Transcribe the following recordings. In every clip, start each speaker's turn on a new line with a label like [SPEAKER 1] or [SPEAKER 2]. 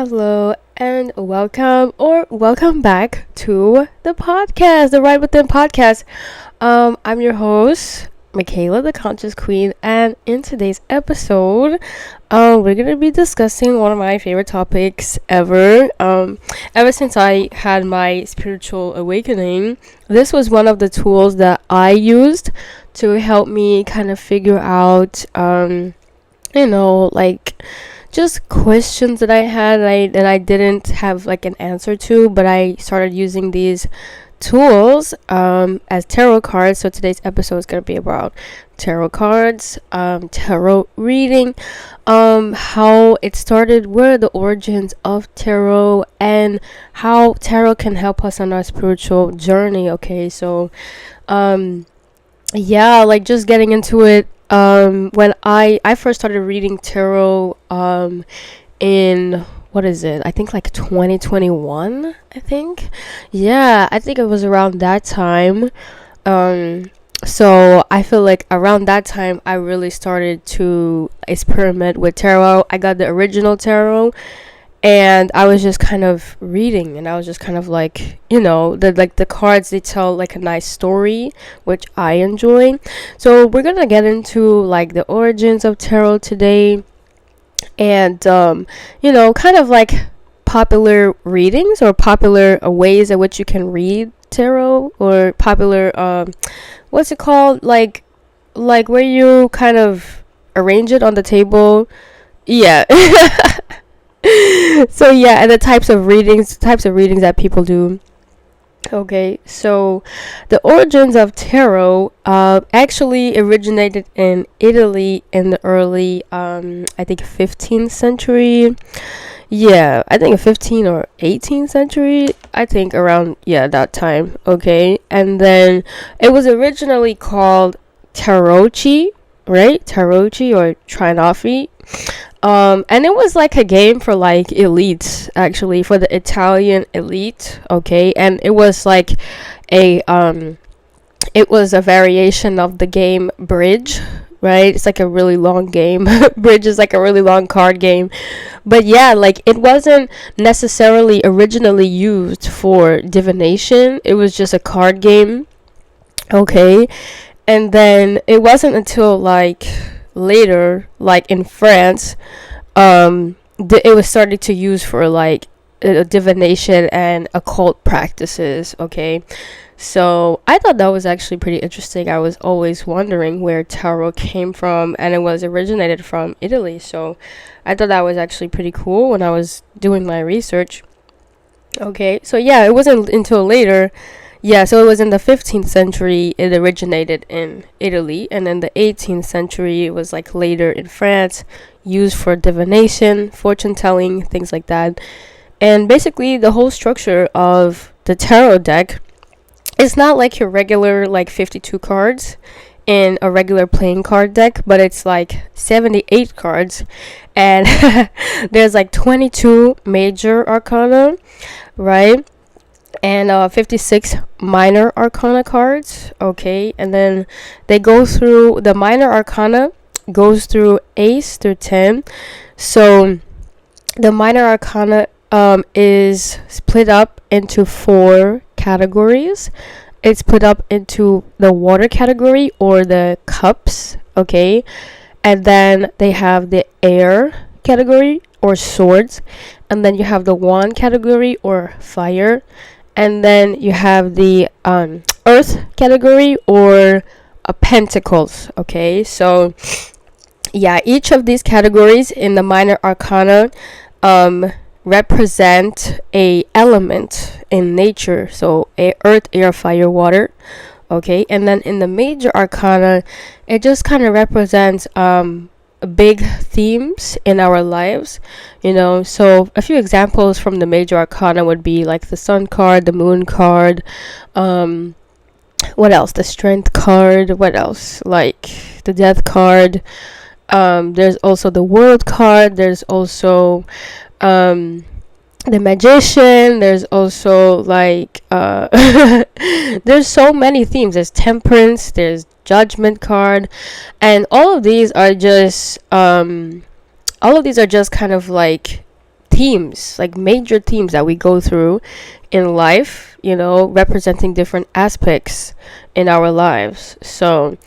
[SPEAKER 1] Hello and welcome back to the podcast, the Ride Within podcast. I'm your host, Makayla, the Conscious Queen, and in today's episode, we're gonna be discussing one of my favorite topics ever. Ever since I had my spiritual awakening, this was one of the tools that I used to help me kind of figure out, like just questions that I had that I didn't have like an answer to, but I started using these tools as tarot cards. So today's episode is going to be about tarot cards, tarot reading, how it started, where the origins of tarot, and how tarot can help us on our spiritual journey. Okay, so like just getting into it. When I first started reading tarot in, what is it, I think like 2021, I think it was around that time. So I feel like around that time I really started to experiment with tarot. I got the original tarot and I was just kind of reading, and I was just kind of like, the cards, they tell like a nice story, which I enjoy. So we're gonna get into like the origins of tarot today, and kind of like popular readings or popular ways in which you can read tarot, or popular what's it called, like where you kind of arrange it on the table. Yeah. So and the types of readings that people do. Okay, so the origins of tarot actually originated in Italy in the early I think 15th century. I think 15th or 18th century, I think around that time. Okay, and then it was originally called tarocchi, right? Tarocchi or trinofi. And it was like a game for like elites, actually, for the Italian elite. Okay, and it was like a variation of the game bridge, right? It's like a really long game. Bridge is like a really long card game, but like it wasn't necessarily originally used for divination. It was just a card game. Okay, and then it wasn't until like later, like in France, it was started to use for like divination and occult practices. Okay, so I thought that was actually pretty interesting. I was always wondering where tarot came from, and it was originated from Italy. So I thought that was actually pretty cool when I was doing my research. Okay, so it wasn't until later. So it was in the 15th century, it originated in Italy, and in the 18th century, it was like later in France, used for divination, fortune telling, things like that. And basically, the whole structure of the tarot deck is not like your regular like 52 cards in a regular playing card deck, but it's like 78 cards, and there's like 22 major arcana, right? And 56 minor arcana cards. Okay, and then they go through, the minor arcana goes through ace through 10. So the minor arcana is split up into 4 categories. It's split up into the water category, or the cups. Okay, and then they have the air category, or swords, and then you have the wand category, or fire, and then you have the earth category, or pentacles. Okay, so each of these categories in the minor arcana represent a element in nature, so earth, air, fire, water. Okay, and then in the major arcana, it just kind of represents big themes in our lives, so a few examples from the major arcana would be like the sun card, the moon card, what else, the strength card, what else, like the death card, there's also the world card, there's also the magician, there's also like there's so many themes. There's temperance, there's judgment card, and all of these are just kind of like themes, like major themes that we go through in life, representing different aspects in our lives. So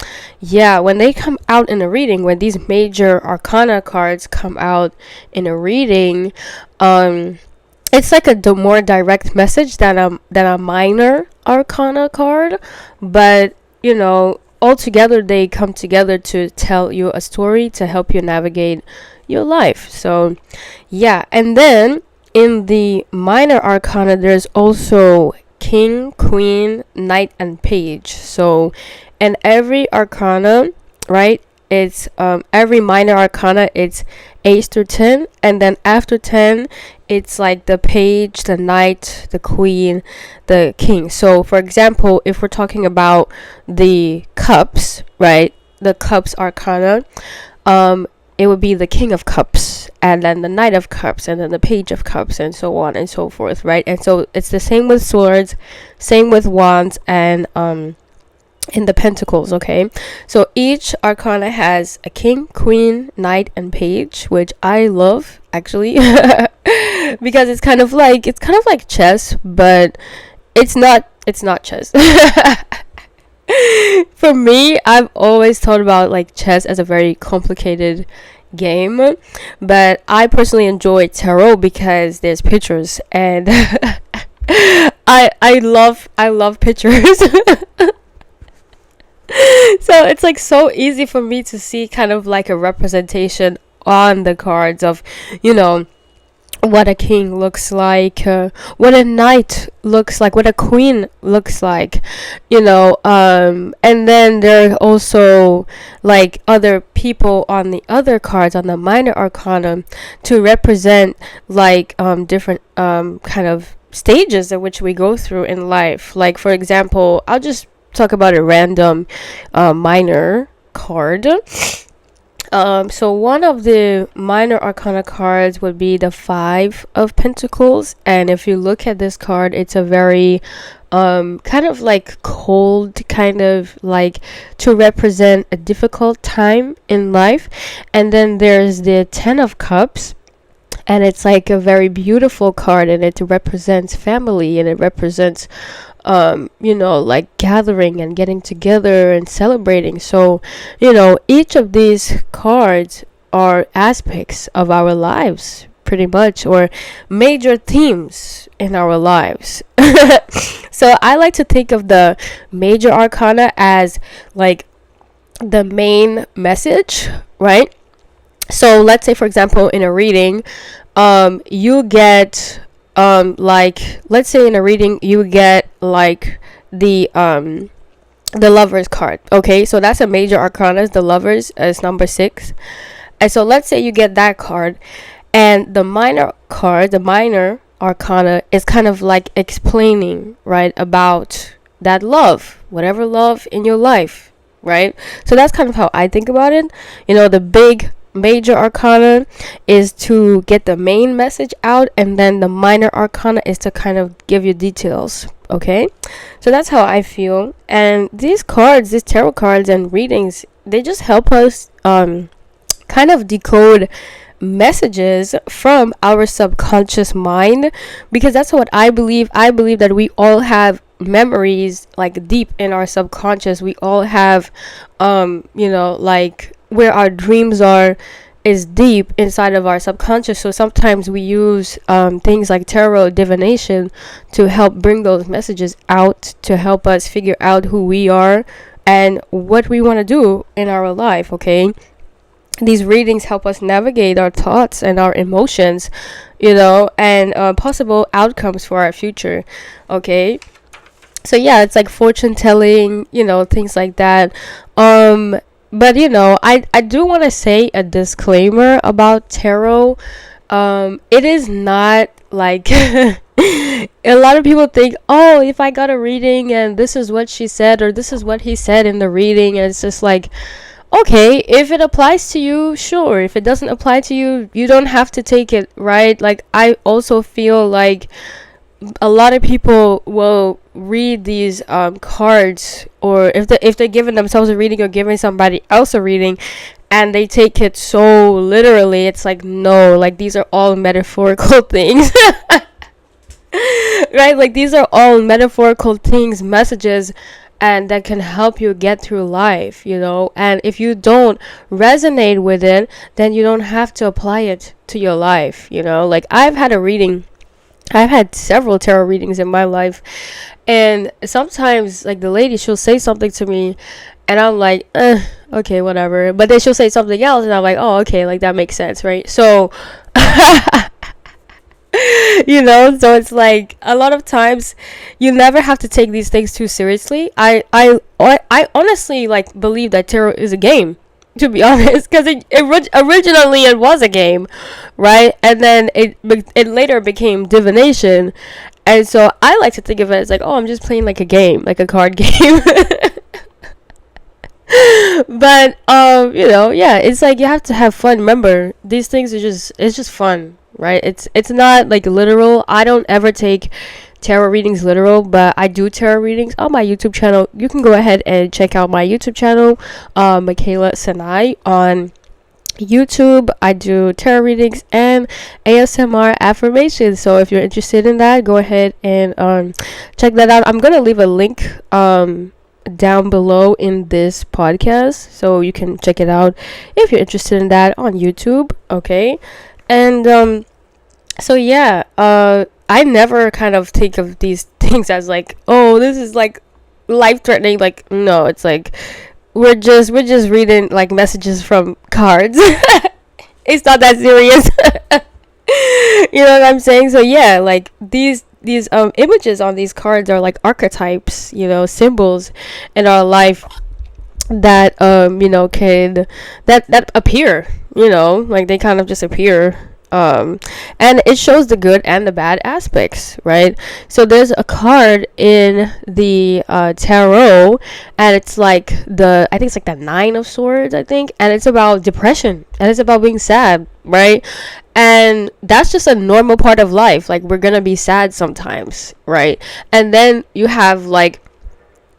[SPEAKER 1] yeah, when they come out in a reading, when these major arcana cards come out in a reading, it's like a more direct message than a minor arcana card, but altogether they come together to tell you a story to help you navigate your life. So yeah, and then in the minor arcana there's also king, queen, knight, and page. So in every arcana, right, it's every minor arcana, it's ace through 10, and then after 10 it's like the page, the knight, the queen, the king. So for example, if we're talking about the cups, right, the cups arcana, it would be the king of cups, and then the knight of cups, and then the page of cups, and so on and so forth, right? And so it's the same with swords, same with wands, and in the pentacles. Okay, so each arcana has a king, queen, knight, and page, which I love actually because it's kind of like chess, but it's not chess. For me, I've always thought about like chess as a very complicated game, but I personally enjoy tarot because there's pictures, and I love pictures. So it's like so easy for me to see kind of like a representation on the cards of what a king looks like, what a knight looks like, what a queen looks like, and then there are also like other people on the other cards on the minor arcana to represent like different kind of stages in which we go through in life. Like for example, I'll just talk about a random minor card. So one of the minor arcana cards would be the 5 of Pentacles, and if you look at this card, it's a very kind of like cold, kind of like to represent a difficult time in life. And then there's the 10 of Cups, and it's like a very beautiful card, and it represents family, and it represents like gathering and getting together and celebrating. So each of these cards are aspects of our lives pretty much, or major themes in our lives. So I like to think of the major arcana as like the main message, right? So let's say for example in a reading, you get like let's say in a reading you get like the Lovers card. Okay, so that's a major arcana. The Lovers is number 6, and so let's say you get that card, and the minor arcana is kind of like explaining, right, about that love, whatever love in your life, right? So that's kind of how I think about it. The big major arcana is to get the main message out, and then the minor arcana is to kind of give you details. Okay, so that's how I feel. And these tarot cards and readings, they just help us kind of decode messages from our subconscious mind, because that's what I believe that we all have memories like deep in our subconscious. We all have like where our dreams are is deep inside of our subconscious. So sometimes we use things like tarot divination to help bring those messages out, to help us figure out who we are and what we want to do in our life. Okay, these readings help us navigate our thoughts and our emotions, and possible outcomes for our future. Okay, so yeah, it's like fortune telling, things like that. But I do want to say a disclaimer about tarot. It is not like a lot of people think, oh, if I got a reading and this is what she said or this is what he said in the reading, and it's just like, okay, if it applies to you, sure. If it doesn't apply to you, you don't have to take it, right? Like I also feel like a lot of people will read these cards, or if they're giving themselves a reading or giving somebody else a reading, and they take it so literally. It's like, no, like these are all metaphorical things. Right, like these are all metaphorical things, messages, and that can help you get through life, and if you don't resonate with it, then you don't have to apply it to your life. Like I've had several tarot readings in my life, and sometimes like the lady, she'll say something to me and I'm like, okay, whatever, but then she'll say something else and I'm like, oh, okay, like that makes sense, right? So so it's like a lot of times you never have to take these things too seriously. I honestly like believe that tarot is a game, to be honest, because originally it was a game, right? And then it later became divination, and so I like to think of it as like, oh, I'm just playing like a game, like a card game. But yeah, it's like you have to have fun. Remember, these things are it's just fun, right? It's not like literal. I don't ever take tarot readings literal, but I do tarot readings on my YouTube channel. You can go ahead and check out my YouTube channel, Makayla Sanai on YouTube. I do tarot readings and ASMR affirmations. So if you're interested in that, go ahead and check that out. I'm gonna leave a link down below in this podcast, so you can check it out if you're interested in that on YouTube. Okay, and so yeah, I never kind of think of these things as like, oh, this is like life threatening. Like, no, it's like we're just reading like messages from cards. It's not that serious. You know what I'm saying? So yeah, like these images on these cards are like archetypes, symbols in our life that can that appear, like they kind of just appear, and it shows the good and the bad aspects, right? So there's a card in the tarot, and it's like I think it's like the Nine of Swords, I think, and it's about depression and it's about being sad, right? And that's just a normal part of life. Like, we're gonna be sad sometimes, right? And then you have like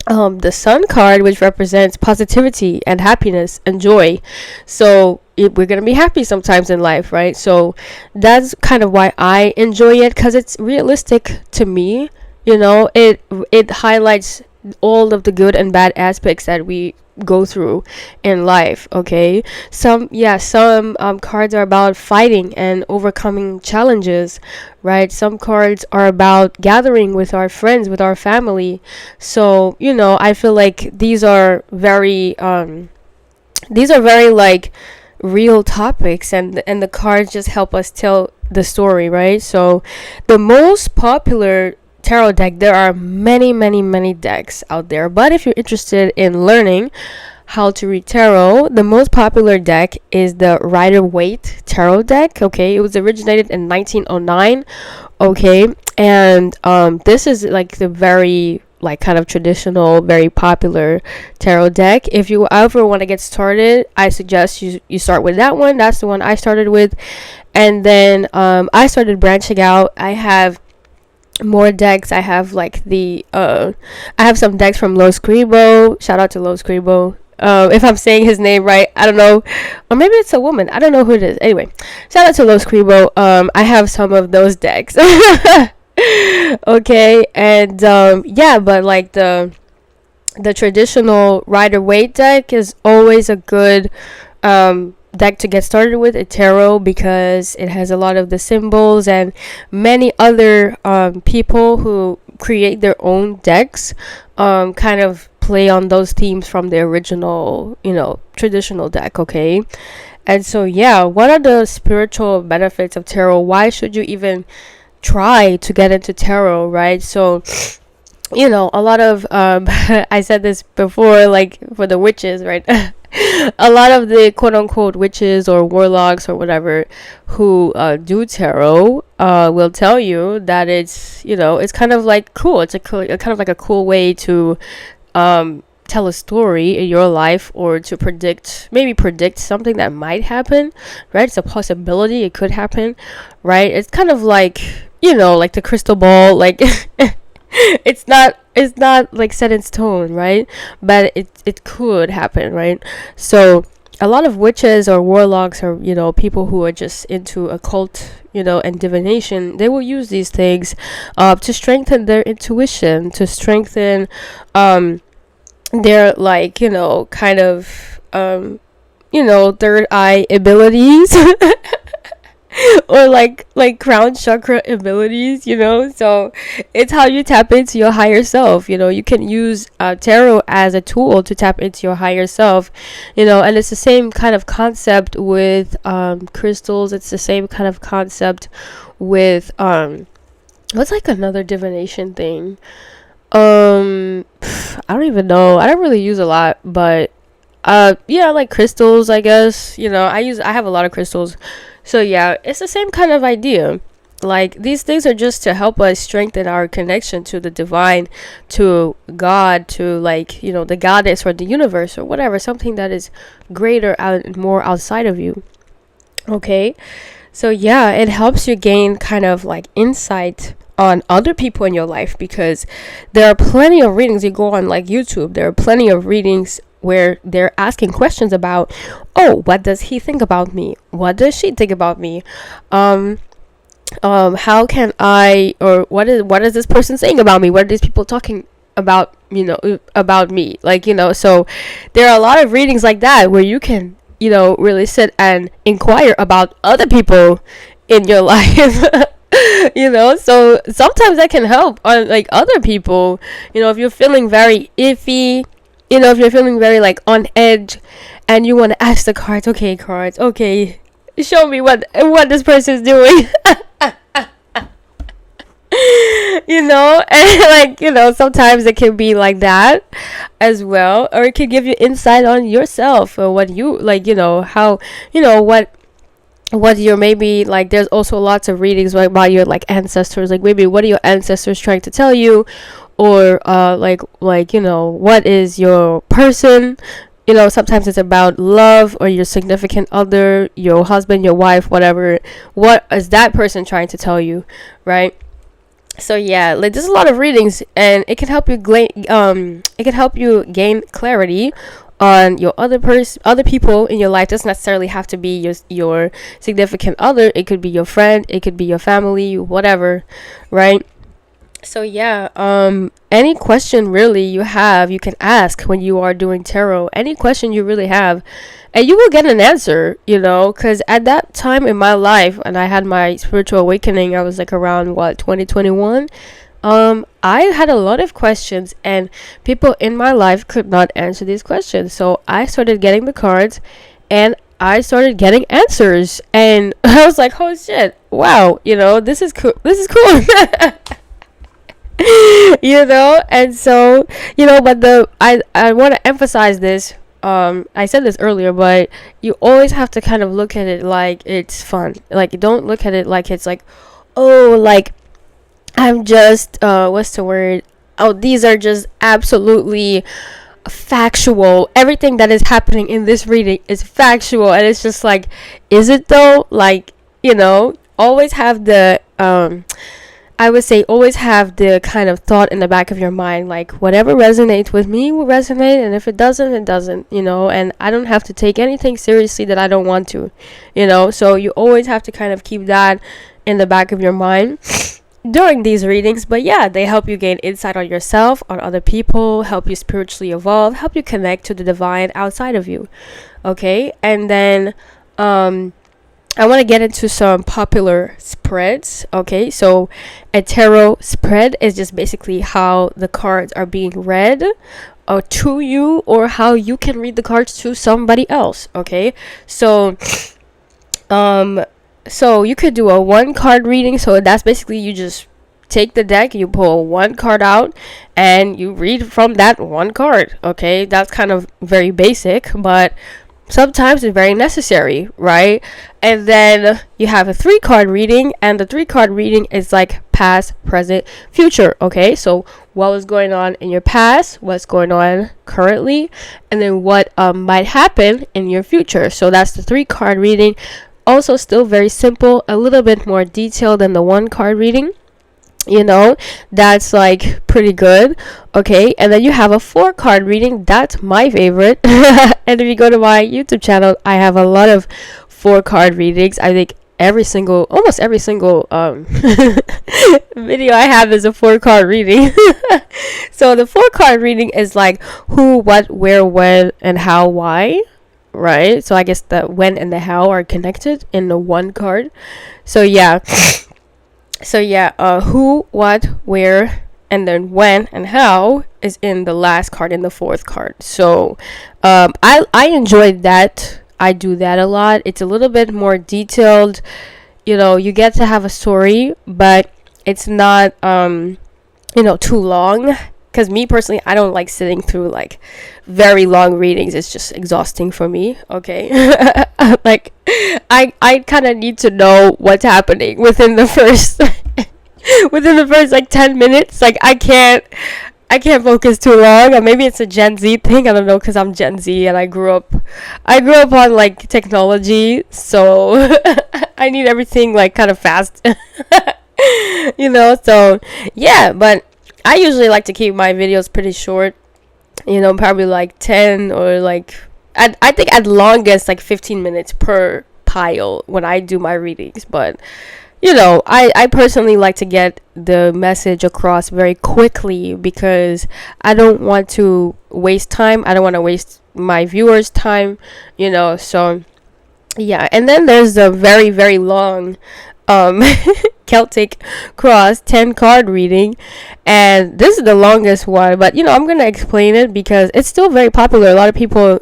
[SPEAKER 1] the Sun card, which represents positivity and happiness and joy. So we're gonna be happy sometimes in life, right? So that's kind of why I enjoy it, because it's realistic to me. It highlights all of the good and bad aspects that we go through in life. Okay, some cards are about fighting and overcoming challenges, right? Some cards are about gathering with our friends, with our family. So I feel like these are very like real topics, and the cards just help us tell the story, right? So the most popular tarot deck, there are many decks out there, but if you're interested in learning how to read tarot, the most popular deck is the Rider-Waite tarot deck. Okay, it was originated in 1909. Okay, and this is like the very like kind of traditional, very popular tarot deck. If you ever want to get started, I suggest you start with that one. That's the one I started with, and then I started branching out. I have more decks. I have like I have some decks from Lo Scribo. Shout out to Lo Scribo. If I'm saying his name right, I don't know, or maybe it's a woman, I don't know who it is. Anyway, shout out to Lo Scribo. I have some of those decks. Okay, and yeah, but like the traditional Rider-Waite deck is always a good deck to get started with, a tarot, because it has a lot of the symbols, and many other people who create their own decks kind of play on those themes from the original traditional deck. Okay, and so yeah, what are the spiritual benefits of tarot? Why should you even try to get into tarot, right? So a lot of I said this before, like for the witches, right? A lot of the quote-unquote witches or warlocks or whatever who do tarot will tell you that it's it's kind of like cool. It's a kind of like a cool way to tell a story in your life, or to predict something that might happen, right? It's a possibility, it could happen, right? It's kind of like like the crystal ball, like it's not like set in stone, right? But it could happen, right? So a lot of witches or warlocks, or people who are just into occult, and divination, they will use these things to strengthen their intuition, to strengthen their, like, kind of third eye abilities. Or like crown chakra abilities, so it's how you tap into your higher self. You can use tarot as a tool to tap into your higher self, and it's the same kind of concept with crystals. It's the same kind of concept with what's like another divination thing. I don't even know. I don't really use a lot, but yeah, like crystals, I guess. I have a lot of crystals. So yeah, it's the same kind of idea. Like, these things are just to help us strengthen our connection to the divine, to God, to, like, the goddess or the universe or whatever, something that is greater out, more outside of you. Okay? So yeah, it helps you gain kind of like insight on other people in your life, because there are plenty of readings. You go on like YouTube, there are plenty of readings where they're asking questions about, oh, what does he think about me? What does she think about me? How can I, or what is this person saying about me? What are these people talking about, about me? Like, so there are a lot of readings like that where you can, really sit and inquire about other people in your life. So sometimes that can help on like other people, if you're feeling very iffy, if you're feeling very like on edge, and you want to ask the cards, okay, show me what this person's doing. And like, sometimes it can be like that as well, or it can give you insight on yourself, or what you like, how, what you're, maybe like, there's also lots of readings like about your like ancestors, like maybe what are your ancestors trying to tell you, or like what is your person. Sometimes it's about love, or your significant other, your husband, your wife, whatever. What is that person trying to tell you, right? So yeah, like, there's a lot of readings, and it can help you gain clarity on your other people in your life. It doesn't necessarily have to be your significant other. It could be your friend, it could be your family, whatever, right? So yeah, any question really you have, you can ask when you are doing tarot. Any question you really have, and you will get an answer, because at that time in my life, and I had my spiritual awakening, I was like around 2021. I had a lot of questions, and people in my life could not answer these questions. So I started getting the cards, and I started getting answers, and I was like, oh shit, wow, this is cool. This is cool. And so, but I want to emphasize this. I said this earlier, but you always have to kind of look at it like it's fun. Like, don't look at it like it's like, oh, like, I'm just what's the word, oh, these are just absolutely factual. Everything that is happening in this reading is factual. And it's just like, is it though? Like, always have the I would say always have the kind of thought in the back of your mind, like, whatever resonates with me will resonate, and if it doesn't, it doesn't, and I don't have to take anything seriously that I don't want to, so you always have to kind of keep that in the back of your mind during these readings. But yeah, they help you gain insight on yourself, on other people, help you spiritually evolve, help you connect to the divine outside of you. Okay, and then I want to get into some popular spreads. Okay, so a tarot spread is just basically how the cards are being read to you, or how you can read the cards to somebody else. Okay, so you could do a one card reading. So that's basically, you just take the deck, you pull one card out, and you read from that one card. Okay, that's kind of very basic, but sometimes it's very necessary, right? And then you have a 3-card reading, and the 3-card reading is like past, present, future. Okay, so what was going on in your past, what's going on currently, and then what might happen in your future. So that's the 3-card reading. Also still very simple, a little bit more detailed than the 1-card reading. you know. That's like pretty good. Okay, and then you have a 4 card reading. That's my favorite. And if you go to my YouTube channel, I have a lot of 4 card readings. I think almost every single video I have is a 4 card reading. So the 4 card reading is like who, what, where, when, and how, why, right? So I guess the when and the how are connected in the 1 card. So yeah, who, what, where, and then when and how is in the last card, in the 4th card. So I enjoyed that. I do that a lot. It's a little bit more detailed. You get to have a story, but it's not too long. Because me personally, I don't like sitting through like very long readings. It's just exhausting for me. Okay. Like I kind of need to know what's happening within the first like 10 minutes. Like I can't focus too long. Or maybe it's a Gen Z thing, I don't know, because I'm Gen Z and I grew up on like technology, so I need everything like kind of fast. So yeah, but I usually like to keep my videos pretty short, probably like 10 or like I think at longest like 15 minutes per pile when I do my readings. But I personally like to get the message across very quickly because I don't want to waste time. I don't want to waste my viewers' time, so yeah. And then there's the very, very long Celtic Cross 10 card reading, and this is the longest one, but I'm gonna explain it because it's still very popular. A lot of people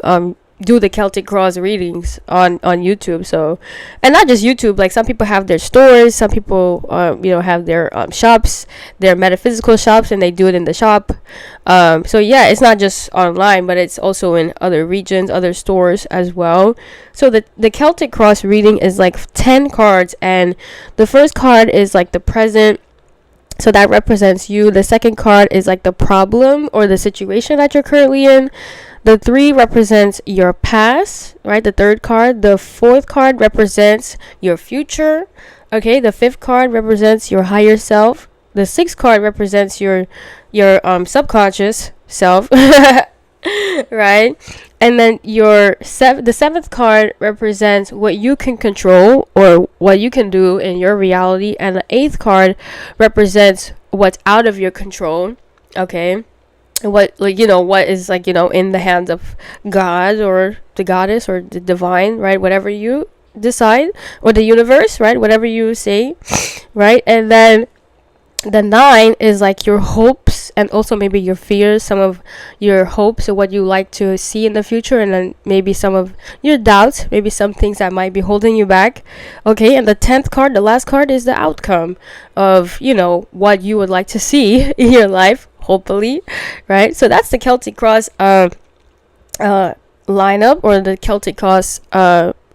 [SPEAKER 1] do the Celtic Cross readings on YouTube. So, and not just YouTube, like some people have their stores, some people have their shops, their metaphysical shops, and they do it in the shop. So yeah, it's not just online, but it's also in other regions, other stores as well. So the Celtic Cross reading is like 10 cards, and the first card is like the present, so that represents you. The second card is like the problem or the situation that you're currently in. The 3 represents your past, right? The 3rd card. The 4th card represents your future. Okay, the 5th card represents your higher self. The 6th card represents your subconscious self. Right? And then the 7th card represents what you can control or what you can do in your reality, and the 8th card represents what's out of your control. Okay, what what is in the hands of God or the goddess or the divine, right? Whatever you decide, or the universe, right? Whatever you say, right? And then the 9 is like your hopes and also maybe your fears, some of your hopes or what you like to see in the future, and then maybe some of your doubts, maybe some things that might be holding you back. Okay, and the 10th card, the last card, is the outcome of what you would like to see in your life, hopefully, right? So that's the Celtic Cross lineup, or the Celtic Cross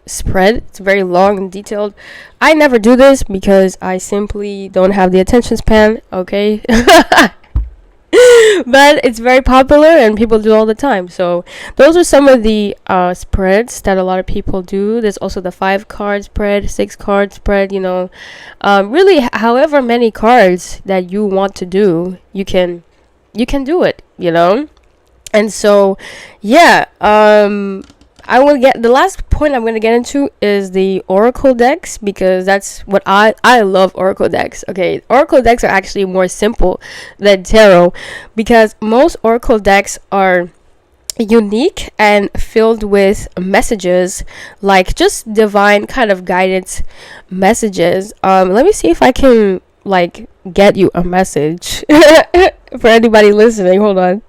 [SPEAKER 1] spread. It's very long and detailed. I never do this because I simply don't have the attention span. Okay. But it's very popular and people do all the time. So those are some of the spreads that a lot of people do. There's also the 5 card spread, 6 card spread. Really, however many cards that you want to do, you can do it. And so yeah, I will get the last point I'm going to get into is the oracle decks, because that's what I love oracle decks. Okay, oracle decks are actually more simple than tarot, because most oracle decks are unique and filled with messages, like just divine kind of guidance messages. Let me see if I can like get you a message for anybody listening. Hold on.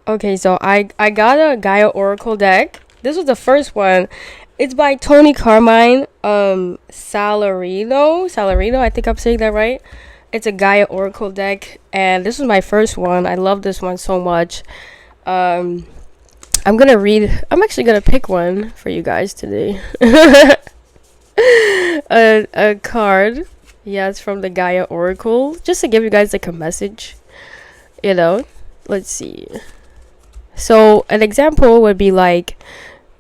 [SPEAKER 1] Okay, so I got a Gaia oracle deck. This was the first one. It's by Tony Carmine Salarino. I think I'm saying that right. It's a Gaia oracle deck, and this was my first one. I love this one so much. I'm actually gonna pick one for you guys today. A card. Yeah, it's from the Gaia oracle, just to give you guys like a message. Let's see. So an example would be like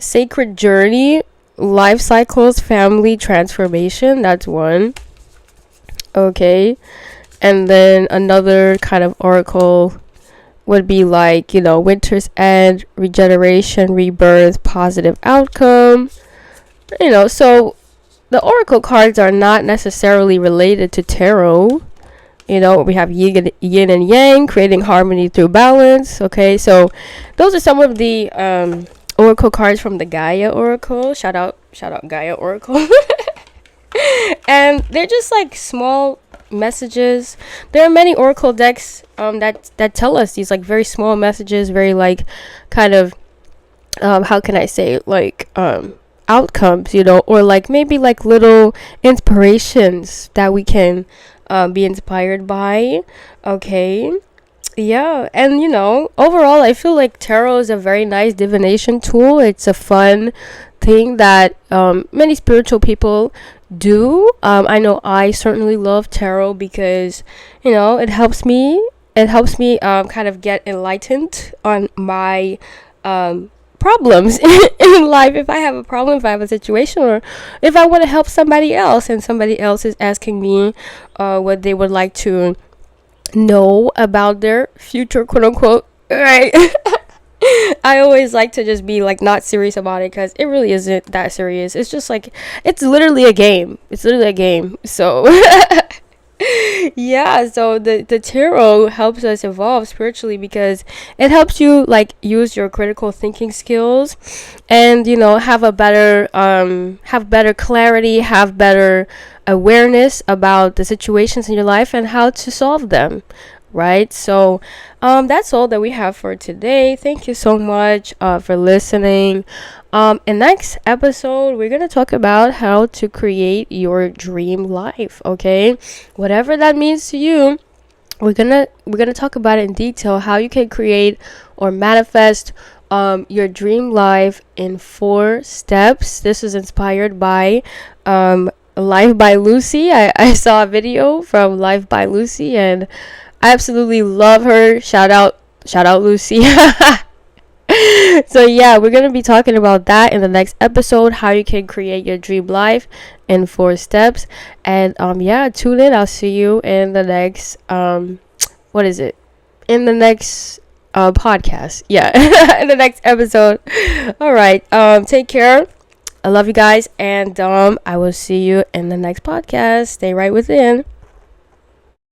[SPEAKER 1] sacred journey, life cycles, family transformation. That's one. Okay. And then another kind of oracle would be like, winter's end, regeneration, rebirth, positive outcome. So the oracle cards are not necessarily related to tarot. We have yin and yang, creating harmony through balance. Okay, so those are some of the oracle cards from the Gaia Oracle. Shout out Gaia Oracle. And they're just like small messages. There are many oracle decks that tell us these like very small messages, very like kind of how can I say, like outcomes, or like maybe like little inspirations that we can be inspired by. Okay, yeah. And overall I feel like tarot is a very nice divination tool. It's a fun thing that many spiritual people do. I know I certainly love tarot because it helps me kind of get enlightened on my problems in life. If I have a problem, if I have a situation, or if I want to help somebody else and somebody else is asking me what they would like to know about their future, quote unquote, right? I always like to just be like not serious about it, because it really isn't that serious. It's just like, it's literally a game. So yeah, so the tarot helps us evolve spiritually because it helps you like use your critical thinking skills, and have better clarity, have better awareness about the situations in your life and how to solve them, right? So that's all that we have for today. Thank you so much for listening. In next episode, we're gonna talk about how to create your dream life. Okay, whatever that means to you, we're gonna talk about it in detail, how you can create or manifest your dream life in 4 steps. This is inspired by Life by Lucy. I saw a video from Life by Lucy and I absolutely love her. Shout out Lucy. So yeah, we're gonna be talking about that in the next episode, how you can create your dream life in 4 steps. And yeah, tune in. I'll see you in the next what is it? In the next podcast. Yeah. In the next episode. All right. Take care. I love you guys, and I will see you in the next podcast. Stay right within.